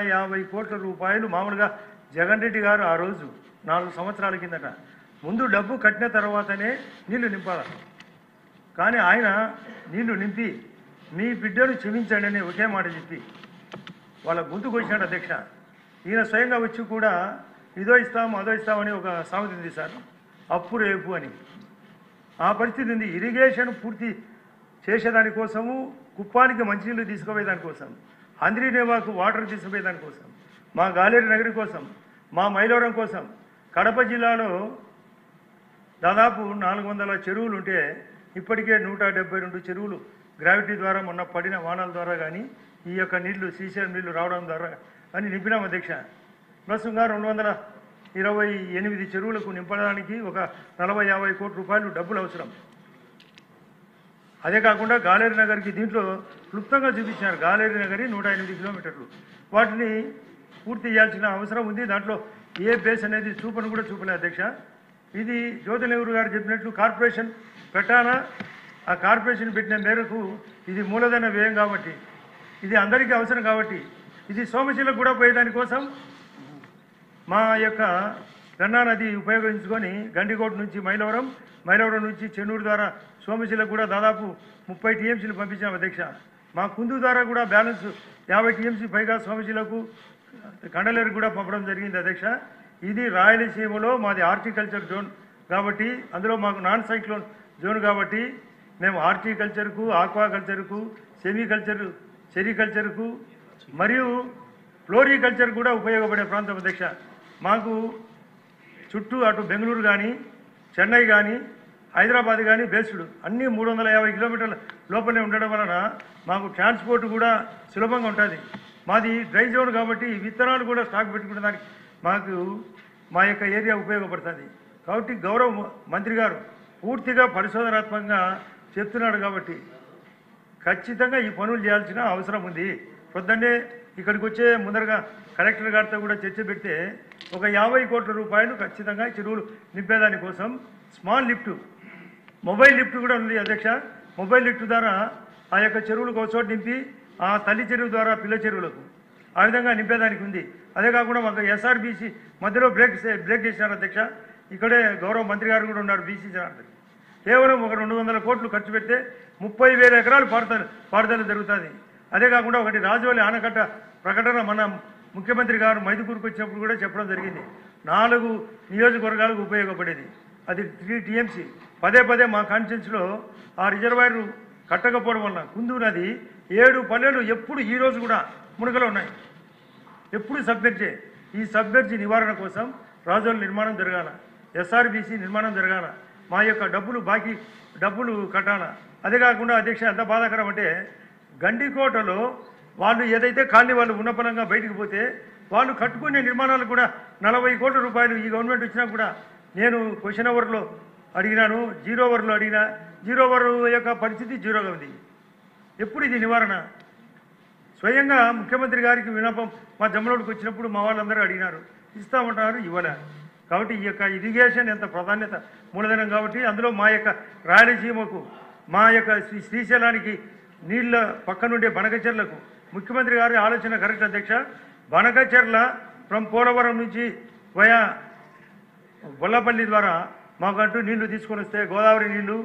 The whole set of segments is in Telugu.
50 కోట్ల రూపాయలు మామూలుగా జగన్ రెడ్డి గారు ఆ రోజు 4 సంవత్సరాల కిందట ముందు డబ్బు కట్టిన తర్వాతనే నీళ్లు నింపాలి. కానీ ఆయన నీళ్లు నింపి మీ బిడ్డను క్షమించండి అని ఒకే మాట చెప్పి వాళ్ళ గొంతుకు వచ్చినాడు అధ్యక్ష. ఈయన స్వయంగా వచ్చి కూడా ఇదో ఇస్తాం అదో ఇస్తామని ఒక సామెత ఉంది సార్, అప్పు రేపు అని. ఆ పరిస్థితి ఉంది. ఇరిగేషన్ పూర్తి చేసేదానికోసము, కుప్పానికి మంచినీళ్ళు తీసుకుపోయేదానికోసం, హంద్రీనేవాకు వాటర్ తీసుకుపోయేదానికోసం, మా గాలేరు నగరి కోసం, మా మైలవరం కోసం, కడప జిల్లాలో దాదాపు 400 చెరువులు ఉంటే ఇప్పటికే 172 చెరువులు గ్రావిటీ ద్వారా మొన్న పడిన వానల ద్వారా కానీ ఈ యొక్క నీళ్లు శ్రీశైలం నీళ్లు రావడం ద్వారా అని నింపినాం అధ్యక్ష. ప్లస్గా 228 చెరువులకు నింపడానికి ఒక 40-50 కోట్ల రూపాయలు డబ్బులు అవసరం. అదే కాకుండా గాలేరు నగర్కి దీంట్లో క్లుప్తంగా చూపించారు. గాలేరు నగరి 108 కిలోమీటర్లు, వాటిని పూర్తి చేయాల్సిన అవసరం ఉంది. దాంట్లో ఏ బేస్ అనేది చూపను కూడా చూపలేదు అధ్యక్ష. ఇది జ్యోతి నెహ్రూ గారు చెప్పినట్లు కార్పొరేషన్ పెట్టానా, ఆ కార్పొరేషన్ పెట్టిన మేరకు ఇది మూలధన వ్యయం కాబట్టి, ఇది అందరికీ అవసరం కాబట్టి, ఇది సోమశిలకు కూడా పోయేదానికోసం మా యొక్క గన్నా నది ఉపయోగించుకొని గండికోట నుంచి మైలవరం, మైలవరం నుంచి చెన్నూరు ద్వారా సోమశిలకు కూడా దాదాపు 30 టీఎంసీలు పంపించాం అధ్యక్ష. మా కుందు ద్వారా కూడా బ్యాలెన్స్ 50 టీఎంసీ పైగా సోమశిలకు, కండలేరు కూడా పంపడం జరిగింది అధ్యక్ష. ఇది రాయలసీమలో మాది హార్టికల్చర్ జోన్ కాబట్టి, అందులో మాకు నాన్ సైక్లోన్ జోన్ కాబట్టి మేము హార్టికల్చర్కు, ఆక్వాకల్చర్కు, సెమీకల్చర్, సెరికల్చర్కు మరియు ఫ్లోరికల్చర్ కూడా ఉపయోగపడే ప్రాంతం అధ్యక్ష. మాకు చుట్టూ అటు బెంగళూరు కానీ, చెన్నై కానీ, హైదరాబాద్ కానీ బేస్డ్ అన్నీ 350 కిలోమీటర్ల లోపలే ఉండడం వలన మాకు ట్రాన్స్పోర్ట్ కూడా సులభంగా ఉంటుంది. మాది డ్రై జోన్ కాబట్టి విత్తనాలు కూడా స్టాక్ పెట్టుకునే దానికి మాకు మా యొక్క ఏరియా ఉపయోగపడుతుంది. కాబట్టి గౌరవ మంత్రి గారు పూర్తిగా పరిశోధనాత్మకంగా చెప్తున్నాడు కాబట్టి ఖచ్చితంగా ఈ పనులు చేయాల్సిన అవసరం ఉంది. పొద్దున్నే ఇక్కడికి వచ్చే ముందరగా కలెక్టర్ గారితో కూడా చర్చ పెడితే ఒక 50 కోట్ల రూపాయలు ఖచ్చితంగా చెరువులు నింపేదాని కోసం స్మాల్ లిఫ్ట్, మొబైల్ లిఫ్ట్ కూడా ఉంది అధ్యక్ష. మొబైల్ లిఫ్ట్ ద్వారా ఆ యొక్క చెరువులకు ఒక చోటు నింపి ఆ తల్లి చెరువు ద్వారా పిల్ల చెరువులకు ఆ విధంగా నింపేదానికి ఉంది. అదే కాకుండా మాకు ఎస్ఆర్బీసీ మధ్యలో బ్రేక్ చేసినారు అధ్యక్ష. ఇక్కడే గౌరవ మంత్రి గారు కూడా ఉన్నారు బీసీ జనార్దన్. కేవలం ఒక 200 కోట్లు ఖర్చు పెడితే 30,000 ఎకరాలు పారుదల జరుగుతుంది. అదే కాకుండా ఒకటి రాజోలి ఆనకట్ట ప్రకటన మన ముఖ్యమంత్రి గారు మైదుకూరుకు వచ్చినప్పుడు కూడా చెప్పడం జరిగింది. 4 నియోజకవర్గాలకు ఉపయోగపడేది. అది 3 టీఎంసీ. పదే మా కాన్స్టిట్యున్సీలో ఆ రిజర్వాయర్ కట్టకపోవడం వలన కుందు నది 7 పల్లెలు ఎప్పుడు ఈ రోజు కూడా మునుగలో ఉన్నాయి. ఎప్పుడు సబ్మెర్జే. ఈ సబ్మెర్జీ నివారణ కోసం రాజోలు నిర్మాణం జరగాల, ఎస్ఆర్బీసీ నిర్మాణం జరగాల, మా యొక్క బాకీ డబ్బులు కట్టాల. అదే కాకుండా అధ్యక్ష ఎంత బాధాకరం అంటే గండికోటలో వాళ్ళు ఏదైతే కాలనీ వాళ్ళు ఉన్నపరంగా బయటికి పోతే వాళ్ళు కట్టుకునే నిర్మాణాలు కూడా 40 కోట్ల రూపాయలు ఈ గవర్నమెంట్ వచ్చినా కూడా నేను క్వశ్చన్ అవర్లో అడిగినాను, 0 అవర్లో అడిగినా, 0 అవర్ యొక్క పరిస్థితి 0గా ఉంది. ఎప్పుడు ఇది నివారణ? స్వయంగా ముఖ్యమంత్రి గారికి విన్నపం మా జమ్మలోడికి వచ్చినప్పుడు మా వాళ్ళందరూ అడిగినారు, ఇస్తామంటున్నారు, ఇవ్వలే. కాబట్టి ఈ యొక్క ఇరిగేషన్ ఎంత ప్రాధాన్యత మూలధనం కాబట్టి అందులో మా యొక్క రాయలసీమకు, మా యొక్క శ్రీశైలానికి నీళ్ళ పక్కనుండే బనకచెర్లకు ముఖ్యమంత్రి గారి ఆలోచన కరెక్ట్ అధ్యక్ష. బనకచెర్ల ఫ్రమ్ పోలవరం నుంచి వయా గొల్లపల్లి ద్వారా మాకంటూ నీళ్లు తీసుకొని వస్తే గోదావరి నీళ్లు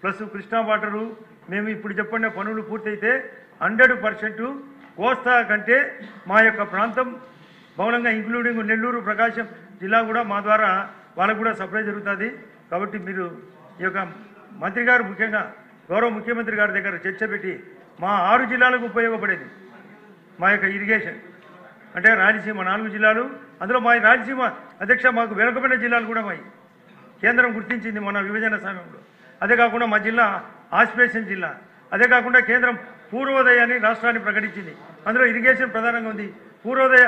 ప్లస్ కృష్ణా వాటరు మేము ఇప్పుడు చెప్పండి పనులు పూర్తయితే 100% కోస్తా కంటే మా యొక్క ప్రాంతం బహుళంగా ఇంక్లూడింగ్ నెల్లూరు, ప్రకాశం జిల్లా కూడా మా ద్వారా వాళ్ళకు కూడా సప్లై జరుగుతుంది. కాబట్టి మీరు ఈ యొక్క మంత్రి గారు ముఖ్యంగా గౌరవ ముఖ్యమంత్రి గారి దగ్గర చర్చ పెట్టి మా 6 జిల్లాలకు ఉపయోగపడేది మా యొక్క ఇరిగేషన్ అంటే రాయలసీమ 4 జిల్లాలు, అందులో మా రాయలసీమ అధ్యక్ష మాకు వెనుకబడిన జిల్లాలు కూడా మా కేంద్రం గుర్తించింది మన విభజన సమయంలో. అదే కాకుండా మా జిల్లా ఆస్పిరేషన్ జిల్లా. అదే కాకుండా కేంద్రం పూర్వోదయాన్ని రాష్ట్రాన్ని ప్రకటించింది. అందులో ఇరిగేషన్ ప్రధానంగా ఉంది. పూర్వోదయ